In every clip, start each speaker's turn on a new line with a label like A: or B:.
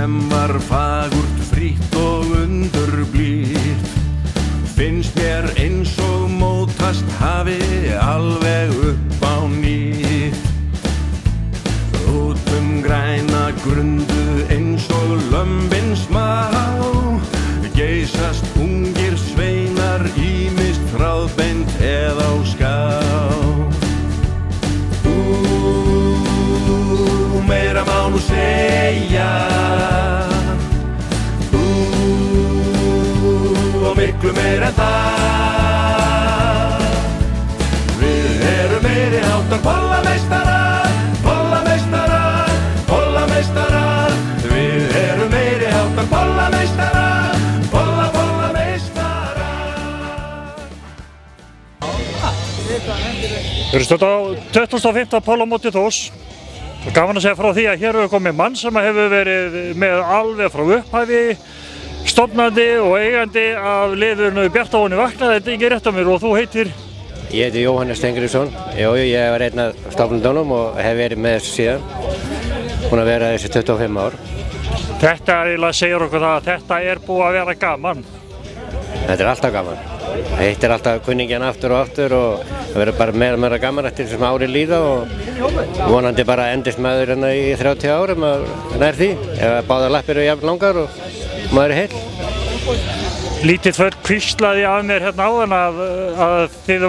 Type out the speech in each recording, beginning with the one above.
A: sem var fagurt, frítt og undurblítt. Finnst mér eins og mótast hafi alveg upp á nýtt. Út græna grundu eins og lömbin smá, geysast ungir sveinar ýmist þráðbeint eða á ská. Meira má nú segja, og miklu meira en það. Við erum meiri háttar bollameistarar, bollameistarar, bollameistarar. Við erum meiri háttar bollameistarar, bollameistarar.
B: Við erum stödd á 25. Pólamóti Þórs. Gaman að segja frá því að hér hefur komið mann sem hefur verið með alveg frá upphæfi, stofnandi og eigandi af liðinu Bjartavoni Vakna. Þetta er ekki rétt á mér og þú heitir?
C: Ég heiti Jóhannes Steingrímsson. Ég var einn af stofnendunum og hef verið með þessu síðan. Búinn að vera þessi 25 ár.
B: Þetta eiginlega segir okkur það að þetta er búið að vera gaman.
C: Þetta er alltaf gaman. Það hittir alltaf kunningjan aftur og aftur og það verður bara meira og meira gaman eftir sem ári líða og vonandi bara endist maður hérna í 30 árum að nær því. Ef báðar lappir eru jafn langar og maður er heill.
B: Lítið þörf hvíslaði af mér hérna áðan að þið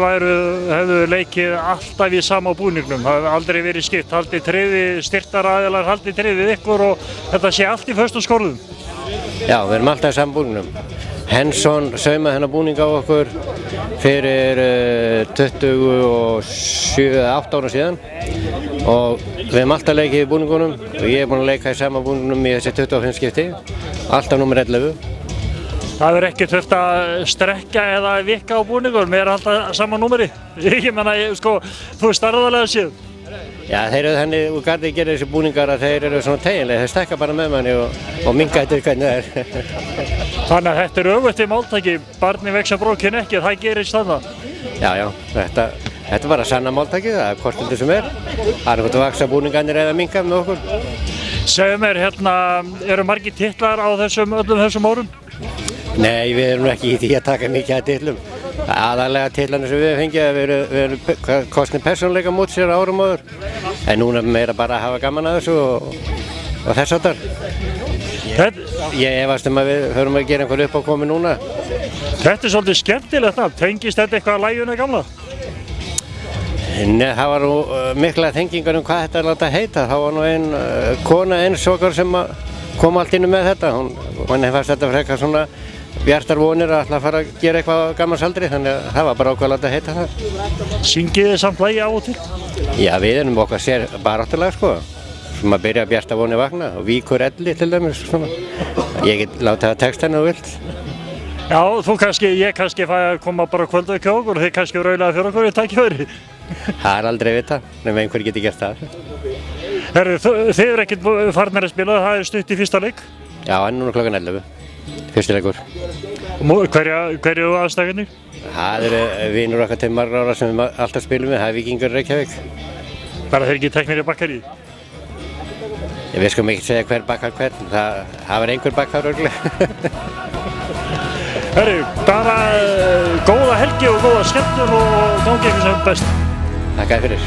B: hefðu leikið alltaf í sama búningnum. Það hefði aldrei verið skipt, haldið tryggði, styrktaraðilar haldið tryggðið ykkur og þetta sé allt í föstum skorðum.
C: Já, við erum alltaf í sama búningnum. Henson saumaði þennan búning á okkur fyrir 27-8 ára síðan og við hefum alltaf leikið í búningunum og ég er búinn að leika í sama búningunum í þessi 25 skipti, alltaf númer 11.
B: Það er ekki þurft að strekka eða vikka á búningunum, við erum alltaf sama númeri. Ég menna, sko, þú er starðarlega síðan.
C: Já, þeir eru þannig úr gardi gerir þessi búningar að þeir eru svona teginlega, þeir stekka bara með manni og minka eftir hvernig það er.
B: Þannig að þetta er öfugt í máltæki, barni vex að brókin ekki, það gerist þannig.
C: Já, þetta er bara sanna máltæki, það er hvort heldur sem er. Það er hvort að vaksa búningarnir eða minka með okkur.
B: Segðu mér, hérna, eru margir titlar á öllum þessum árum?
C: Nei, við erum ekki í því að taka mikið af titlum. Aðalega titlarnir sem við hefum fengið að við erum kosnir persónuleika mót sér árum áður. En núna meira bara að hafa gaman að þessu og þess áttar. Ég efast að við höfum að gera einhver uppákomi núna.
B: Þetta er svolítið skemmtilegt nafn. Tengist þetta eitthvað að læginu gamla?
C: Nei, það var nú mikla tengingar hvað þetta er að láta heita. Það var nú ein kona eins okkar sem kom allt inn með þetta. Hún fannst þetta frekar svona bjartar vonir að ætla að fara að gera eitthvað á gammalsaldri, þannig að það var bara ákveð að láta heita það.
B: Syngið þið samt lagi á og til?
C: Já, við erum okkar sér baráttulag sko. Sem að byrja Bjarta voni vakna og Víkur elli til dæmis svona. Ég get látið að texta henni og vilt.
B: Já, ég kannski fæ að koma bara kvöldu ekki á okkur og þið kannski raulega fyrir okkur í tækifæri.
C: Það er aldrei vita, nema einhver geti gert það.
B: Herru, þið eru ekkert farnir að spila, það er stutt í fyrsta leik?
C: Já, en núna klokkan 11. Fyrsti leikur.
B: Hverju aðstæðinni?
C: Það eru vinur okkar til margra ára sem við alltaf spilum við, það er Víkingur Reykjavík.
B: Bara þeir ekki teknir í Bakkarí?
C: Við skulum ekki segja hver bakkar hvern, það var einhver bakkar örugglega.
B: Herru, bara góða helgi og góða skemmtun og gangi ykkur sem best.
C: Takk fyrir.